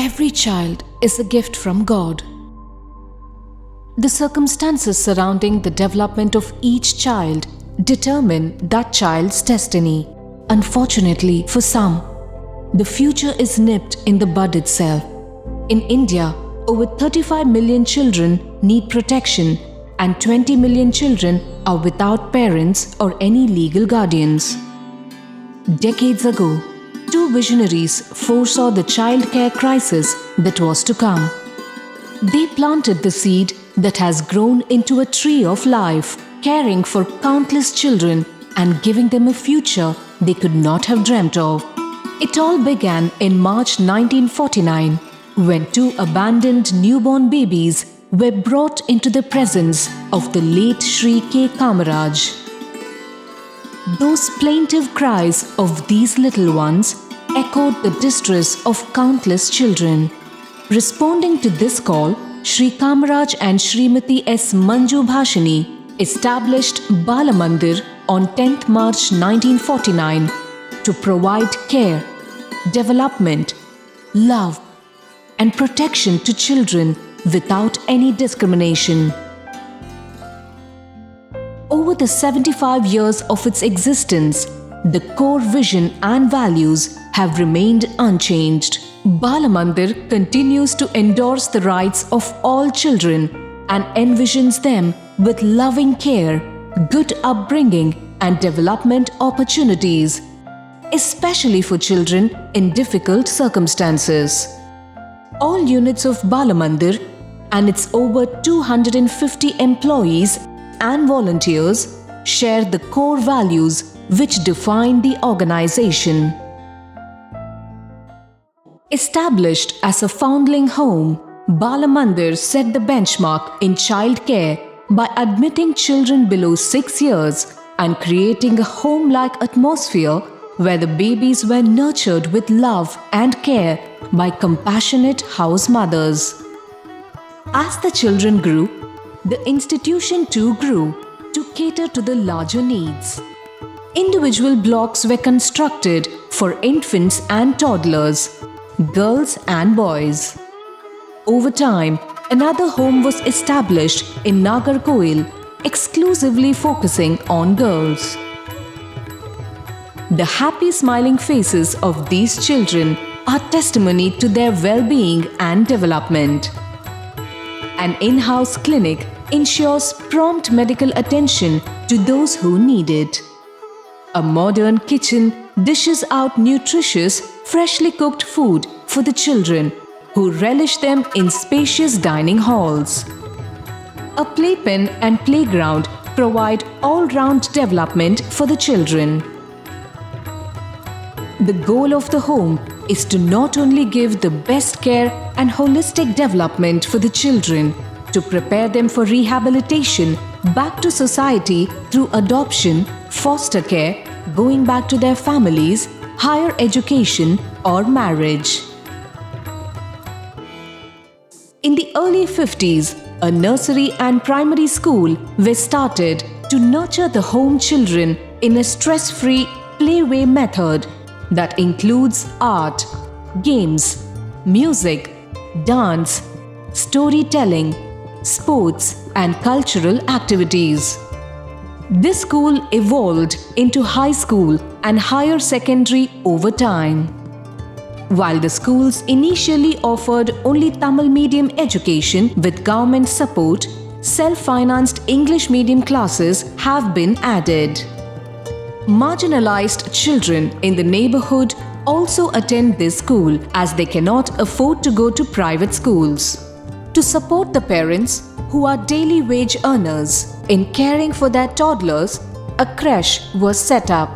Every child is a gift from God. The circumstances surrounding the development of each child determine that child's destiny. Unfortunately for some, the future is nipped in the bud itself. In India, over 35 million children need protection and 20 million children are without parents or any legal guardians. Decades ago, two visionaries foresaw the child care crisis that was to come. They planted the seed that has grown into a tree of life, caring for countless children and giving them a future they could not have dreamt of. It all began in March 1949 when two abandoned newborn babies were brought into the presence of the late Shri K. Kamaraj. Those plaintive cries of these little ones echoed the distress of countless children. Responding to this call, Shri Kamaraj and Srimati S. Manju Bhashini established BALA Mandir on 10th March 1949 to provide care, development, love, and protection to children without any discrimination. Over the 75 years of its existence, the core vision and values have remained unchanged. BALA Mandir continues to endorse the rights of all children and envisions them with loving care, good upbringing, and development opportunities, especially for children in difficult circumstances. All units of BALA Mandir and its over 250 employees and volunteers share the core values which define the organization. Established as a foundling home, BALA Mandir set the benchmark in child care by admitting children below 6 years and creating a home-like atmosphere where the babies were nurtured with love and care by compassionate house mothers. As the children grew, the institution too grew to cater to the larger needs. Individual blocks were constructed for infants and toddlers, girls and boys. Over time, another home was established in Nagarkoil, exclusively focusing on girls. The happy smiling faces of these children are testimony to their well-being and development. An in-house clinic ensures prompt medical attention to those who need it. A modern kitchen dishes out nutritious, freshly cooked food for the children who relish them in spacious dining halls. A playpen and playground provide all-round development for the children. The goal of the home is to not only give the best care and holistic development for the children, to prepare them for rehabilitation back to society through adoption, foster care, going back to their families, higher education, or marriage. In the early 50s, a nursery and primary school were started to nurture the home children in a stress-free playway method that includes art, games, music, dance, storytelling, sports, and cultural activities. This school evolved into high school and higher secondary over time. While the schools initially offered only Tamil medium education with government support, self-financed English medium classes have been added. Marginalized children in the neighborhood also attend this school as they cannot afford to go to private schools. To support the parents who are daily wage earners in caring for their toddlers, a creche was set up.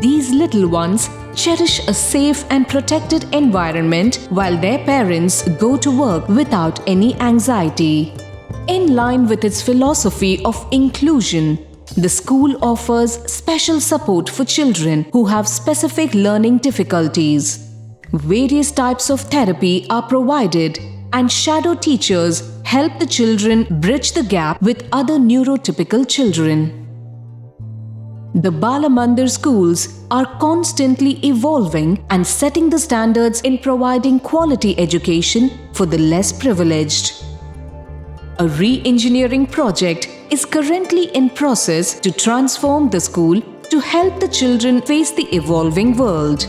These little ones cherish a safe and protected environment while their parents go to work without any anxiety. In line with its philosophy of inclusion, the school offers special support for children who have specific learning difficulties. Various types of therapy are provided, and shadow teachers help the children bridge the gap with other neurotypical children. The Bala Mandir schools are constantly evolving and setting the standards in providing quality education for the less privileged. A re-engineering project is currently in process to transform the school to help the children face the evolving world.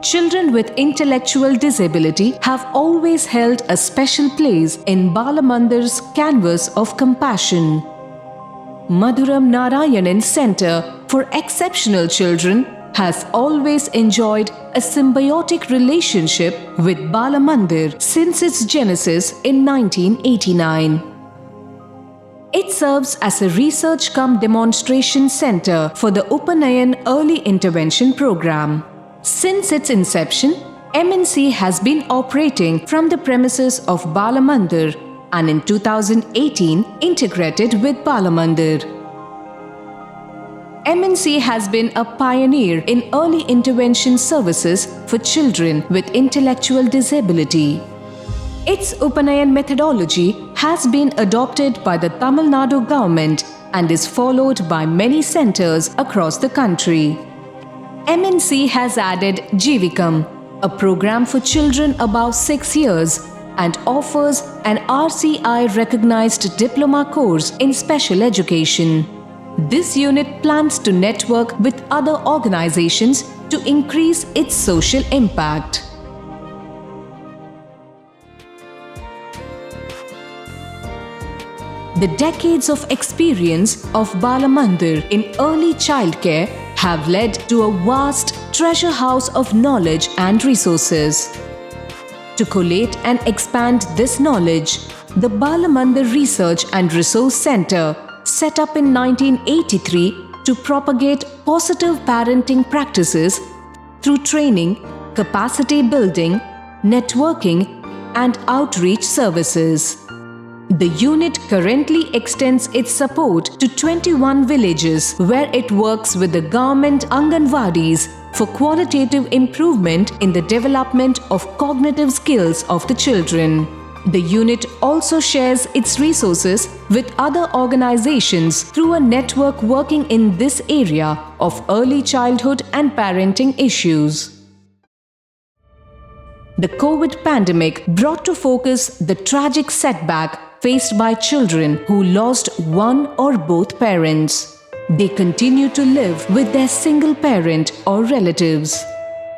Children with intellectual disability have always held a special place in Bala Mandir's canvas of compassion. Madhuram Narayanan Center for Exceptional Children has always enjoyed a symbiotic relationship with Bala Mandir since its genesis in 1989. It serves as a research-cum-demonstration center for the Upanayan Early Intervention Program. Since its inception, MNC has been operating from the premises of Bala Mandir and in 2018 integrated with Bala Mandir. MNC has been a pioneer in early intervention services for children with intellectual disability. Its Upanayan methodology has been adopted by the Tamil Nadu government and is followed by many centers across the country. MNC has added Jeevikam, a program for children above 6 years, and offers an RCI-recognized diploma course in special education. This unit plans to network with other organizations to increase its social impact. The decades of experience of Bala Mandir in early childcare have led to a vast treasure house of knowledge and resources. To collate and expand this knowledge, the Bala Mandir Research and Resource Center, set up in 1983 to propagate positive parenting practices through training, capacity building, networking, and outreach services. The unit currently extends its support to 21 villages where it works with the government Anganwadis for qualitative improvement in the development of cognitive skills of the children. The unit also shares its resources with other organizations through a network working in this area of early childhood and parenting issues. The COVID pandemic brought to focus the tragic setback faced by children who lost one or both parents. They continue to live with their single parent or relatives.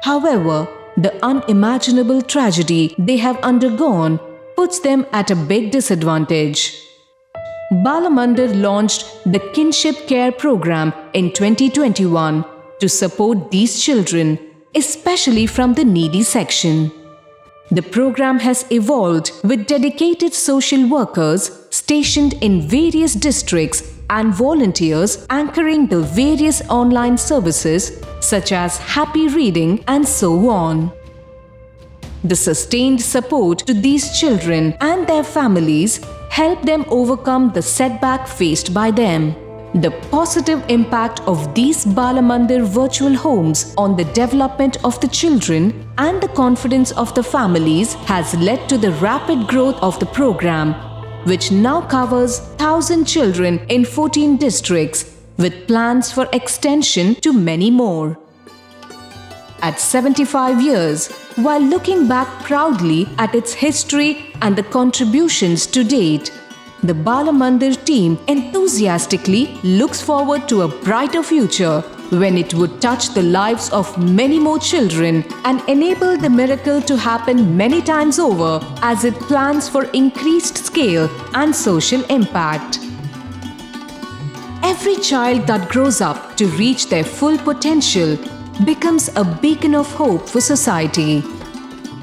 However, the unimaginable tragedy they have undergone puts them at a big disadvantage. Bala Mandir launched the Kinship Care Program in 2021 to support these children, especially from the needy section. The program has evolved with dedicated social workers stationed in various districts and volunteers anchoring the various online services such as Happy Reading and so on. The sustained support to these children and their families help them overcome the setback faced by them. The positive impact of these Bala Mandir virtual homes on the development of the children and the confidence of the families has led to the rapid growth of the program, which now covers 1,000 children in 14 districts with plans for extension to many more. At 75 years, while looking back proudly at its history and the contributions to date, the Bala Mandir team enthusiastically looks forward to a brighter future when it would touch the lives of many more children and enable the miracle to happen many times over as it plans for increased scale and social impact. Every child that grows up to reach their full potential becomes a beacon of hope for society.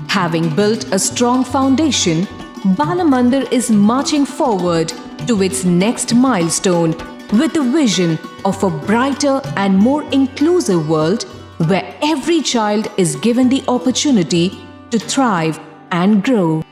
Having built a strong foundation, Bala Mandir is marching forward to its next milestone with a vision of a brighter and more inclusive world where every child is given the opportunity to thrive and grow.